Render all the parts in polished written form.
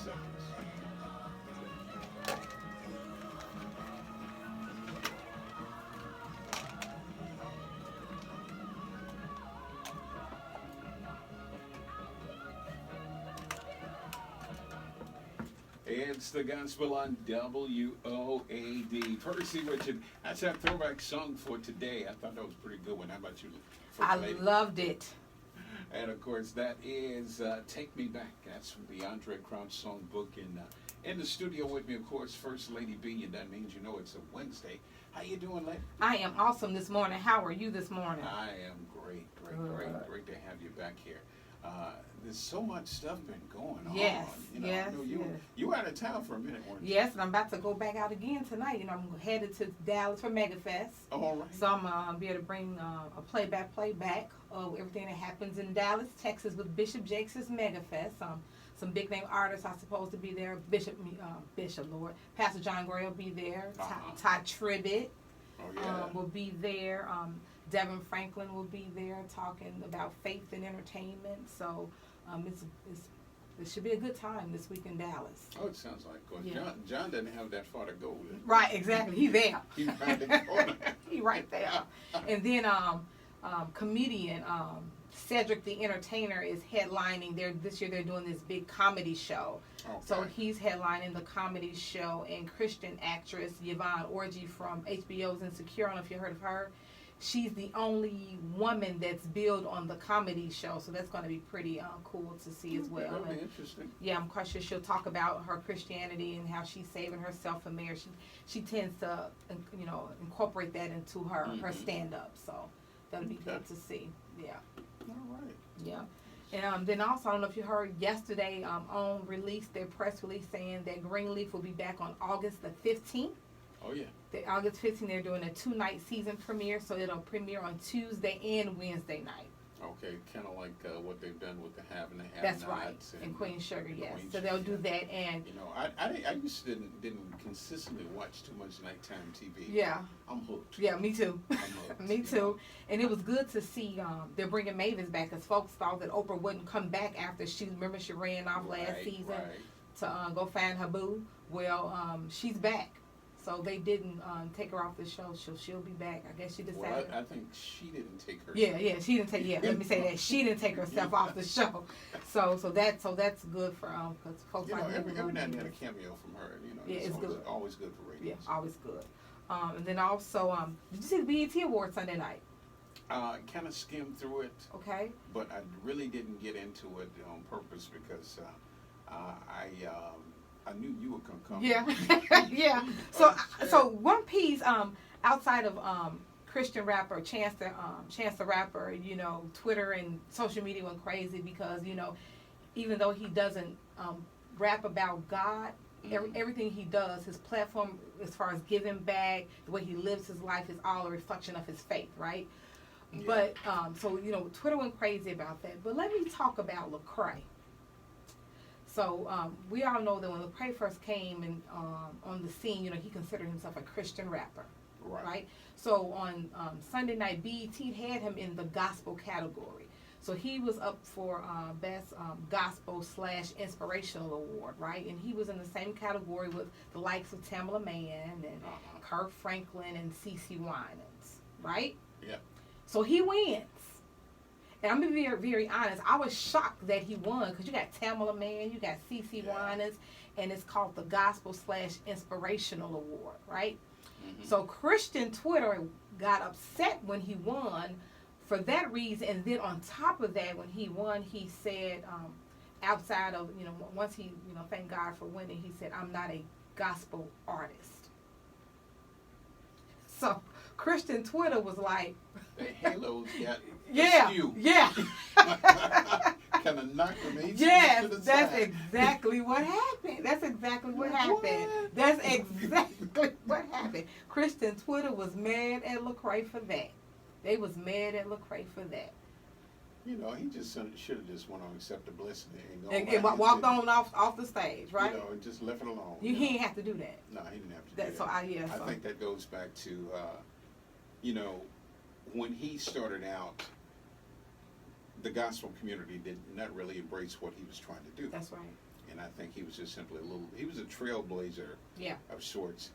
seconds. It's the gospel on WOAD. Percy Richard, that's our throwback song for today. I thought that was a pretty good one. How about you, I First Lady? loved it. And of course, that is "Take Me Back." That's from the Andre Crouch songbook. And in the studio with me, of course, First Lady B, and that means you know it's a Wednesday. How you doing, lady? I am awesome this morning. How are you this morning? I am great. Great to have you back here. There's so much stuff been going on. Yes, You know, yes, I know you yes. you were out of town for a minute, weren't you? Yes, and I'm about to go back out again tonight. You know, I'm headed to Dallas for MegaFest. Oh, all right. So I'm be able to bring a playback of everything that happens in Dallas, Texas with Bishop Jakes' MegaFest. Some big name artists are supposed to be there. Lord, Pastor John Gray will be there. Todd Tribbett will be there. Devin Franklin will be there talking about faith and entertainment. So it should be a good time this week in Dallas. Oh, it sounds like good. Yeah. John doesn't have that far to go. Right, exactly. He's there. He's right the corner. He right there. And then comedian Cedric the Entertainer is headlining. This year they're doing this big comedy show. Okay. So he's headlining the comedy show, and Christian actress Yvonne Orji from HBO's Insecure. I don't know if you heard of her. She's the only woman that's billed on the comedy show, so that's going to be pretty cool to see as well. That'll be And, interesting. yeah, I'm quite sure she'll talk about her Christianity and how she's saving herself from marriage. She tends to, incorporate that into her stand-up, so that'll be good to see. Yeah. All right. Yeah. And then also, I don't know if you heard yesterday, OWN released their press release saying that Greenleaf will be back on August the 15th. Oh, yeah. August 15th, they're doing a 2-night season premiere, so it'll premiere on Tuesday and Wednesday night. Okay, kind of like what they've done with the Have and the Have That's Nots. right, and Queen Sugar, yes. Queen So they'll Sugar. do that, and You know, I used to didn't consistently watch too much nighttime TV. yeah, I'm hooked. yeah, me too. I'm hooked. Me too. And it was good to see they're bringing Mavis back, because folks thought that Oprah wouldn't come back after she ran off last season to go find her boo. Well, she's back. So they didn't take her off the show. She'll be back. I guess she decided. Well, I think she didn't take her. Yeah, she didn't take. Yeah, let me say that she didn't take herself off the show. So that's good for because folks You know, like every now and then a cameo from her. You know, Yeah, it's always, good. always good for ratings. Yeah, always good. And then also, did you see the BET Awards Sunday night? Kind of skimmed through it, Okay. but I really didn't get into it on purpose because I knew you were gonna come. Yeah, yeah. So one piece outside of Christian rapper Chance the Rapper, you know, Twitter and social media went crazy because even though he doesn't rap about God, everything he does, his platform as far as giving back, the way he lives his life is all a reflection of his faith, right? Yeah. But so Twitter went crazy about that. But let me talk about Lecrae. So we all know that when Lecrae first came in, on the scene, he considered himself a Christian rapper, right? So on Sunday night, BET had him in the gospel category. So he was up for best gospel / inspirational award, right? And he was in the same category with the likes of Tamala Mann and Kirk Franklin and CeCe Winans, right? Yeah. So he wins. And I'm going to be very, very honest. I was shocked that he won because you got Tamala Mann, you got CeCe Winans, and it's called the Gospel / Inspirational Award, right? Mm-hmm. So Christian Twitter got upset when he won for that reason. And then on top of that, when he won, he said, outside of, once he, thank God for winning, he said, I'm not a gospel artist. So Christian Twitter was like, the Halo's got yeah, askew. yeah. Kind of knocked them each Yes, to the that's side. exactly what happened. That's exactly what happened. What? That's exactly what happened. Christian Twitter was mad at Lecrae for that. They was mad at Lecrae for that. He just should have just went on and accepted the blessing And walked on off the stage, right? And just left it alone. He didn't have to do that. No, he didn't have to do that. So I think that goes back to, when he started out, the gospel community did not really embrace what he was trying to do. That's right. and I think he was just simply he was a trailblazer Yeah. of sorts.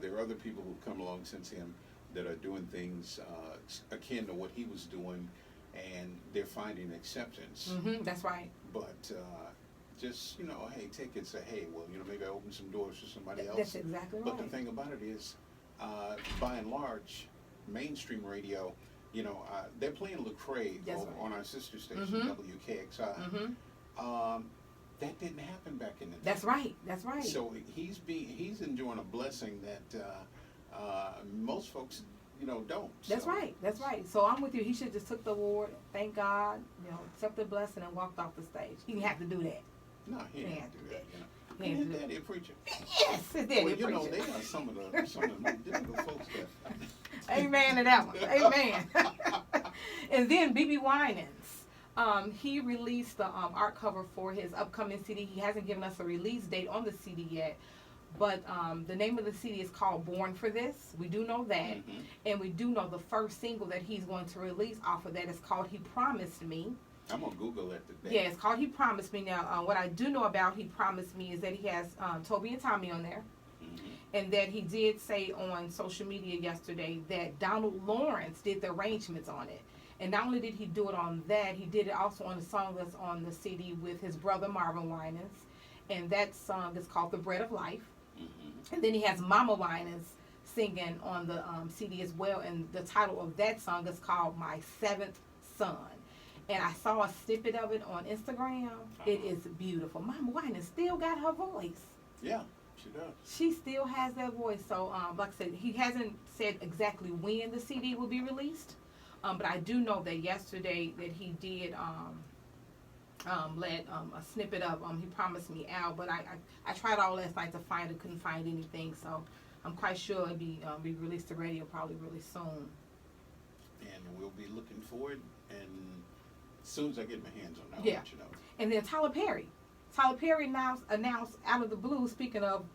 There are other people who've come along since him that are doing things akin to what he was doing, and they're finding acceptance. That's right. But just, hey, take it, say, hey, well, maybe I open some doors for somebody else. That's exactly right. But the thing about it is, by and large, mainstream radio, they're playing Lecrae on our sister station, WKXI. That didn't happen back in the day. That's right. That's right. So he's enjoying a blessing that most folks, don't. That's right. That's right. So I'm with you. He should just took the award, thank God, accept the blessing, and walked off the stage. He didn't have to do that. No, he didn't have to do that. He His didn't have to do daddy a preacher. Yes, his daddy Well, a preacher. they are some of the most difficult folks that. Amen to that one. Amen. And then BB Winans, he released the art cover for his upcoming CD. He hasn't given us a release date on the CD yet, but the name of the CD is called Born for This. We do know that, and we do know the first single that he's going to release off of that is called He Promised Me. I'm going to Google it today. Yeah, it's called He Promised Me. Now, what I do know about He Promised Me is that he has Toby and Tommy on there. And that he did say on social media yesterday that Donald Lawrence did the arrangements on it. And not only did he do it on that, he did it also on the song that's on the CD with his brother Marvin Winans. And that song is called The Bread of Life. And then he has Mama Winans singing on the CD as well. And the title of that song is called My Seventh Son. And I saw a snippet of it on Instagram. It is beautiful. Mama Winans still got her voice. Yeah. She does. She still has that voice. So, like I said, he hasn't said exactly when the CD will be released. But I do know that yesterday that he did let a snippet of He Promised Me out. But I tried all last night to find it, couldn't find anything. So I'm quite sure it'll be released to radio probably really soon. And we'll be looking forward. And as soon as I get my hands on that, I'll let you know. And then Tyler Perry. Tyler Perry announced out of the blue, speaking of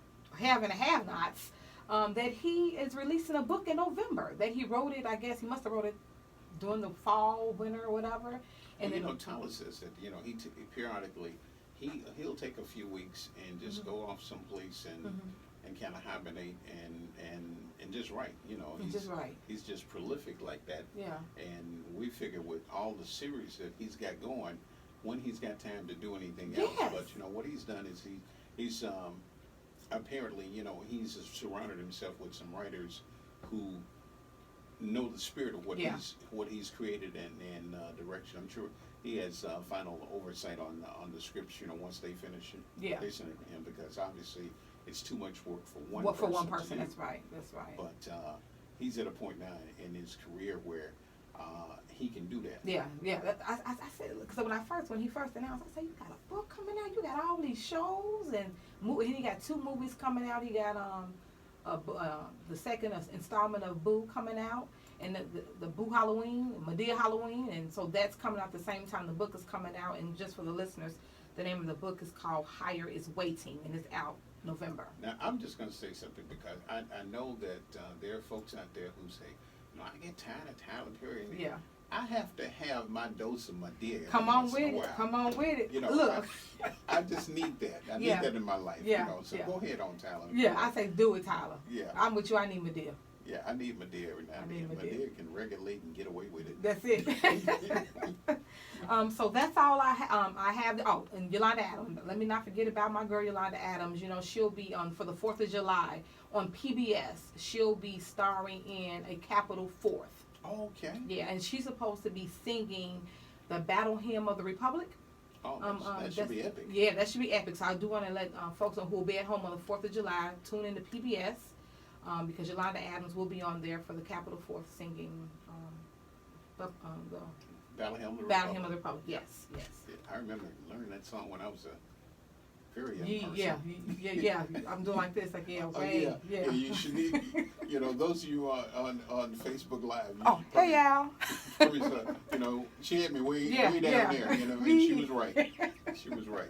have and have-nots, that he is releasing a book in November. That he wrote it, I guess he must have wrote it during the fall, winter, or whatever. And well, Tyler says that, he periodically, he'll take a few weeks and just go off someplace and kind of hibernate and just write. He's just prolific like that. Yeah. And we figure with all the series that he's got going, when he's got time to do anything else. But what he's done is he's apparently he's surrounded himself with some writers who know the spirit of what he's created and direction. I'm sure he has final oversight on the scripts. Once they finish it, they send it to him because obviously it's too much work for one person. For one person, that's right. But he's at a point now in his career where he can do that. Yeah. I said, because when he first announced, I said, you got a book coming out, you got all these shows, and he got 2 movies coming out. He got the second installment of Boo coming out, and the Boo Halloween, Madea Halloween, and so that's coming out the same time the book is coming out. And just for the listeners, the name of the book is called Higher is Waiting, and it's out November. Now, I'm just going to say something because I know that there are folks out there who say, I get tired of Tyler Perry. Yeah. I have to have my dose of Madea. Come on with it. Come on with it. Look. I just need that. I need that in my life. So go ahead on, Tyler. Yeah, I say do it, Tyler. Yeah. I'm with you. I need Madea. Yeah, I need Madea every now and then. Madea can regulate and get away with it. That's it. So that's all I have. Oh, and Yolanda Adams. Let me not forget about my girl Yolanda Adams. She'll be for the 4th of July on PBS. She'll be starring in A Capital Fourth. Okay. Yeah, and she's supposed to be singing the Battle Hymn of the Republic. Oh, that should be epic. Yeah, that should be epic. So I do want to let folks who will be at home on the 4th of July tune in to PBS because Yolanda Adams will be on there for the Capital Fourth singing the Battle Hymn of the Battle Republic. Hymn of the Republic. Yes. I remember learning that song when I was a very young person. Yeah. I'm doing like this, like yeah. You should need, those of you on Facebook Live. Hey y'all. She had me way down there, and she was right. She was right.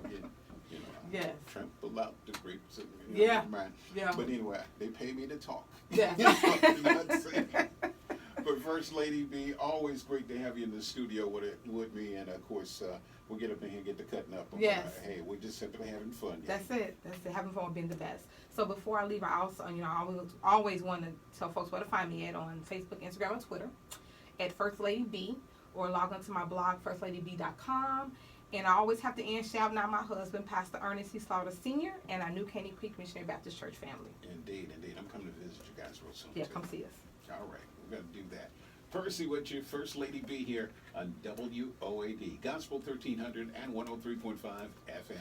Yes. Trample out the grapes. Yeah. But anyway, they pay me to talk. Yeah. But First Lady B, always great to have you in the studio with me, and of course we'll get up in here and get the cutting up. Yes. Hey, we're just simply having fun. That's it. That's it. Having fun being the best. So before I leave, I also, I always want to tell folks where to find me at on Facebook, Instagram, and Twitter at FirstladyB, or log on to my blog, FirstladyB.com. And I always have to end shouting out my husband, Pastor Ernest C. Slaughter Sr., and our New Caney Creek Missionary Baptist Church family. Indeed. I'm coming to visit you guys real soon. Yeah, too. come see us. All right, we're going to do that. Percy with you, First Lady B here on WOAD, Gospel 1300 and 103.5 FM.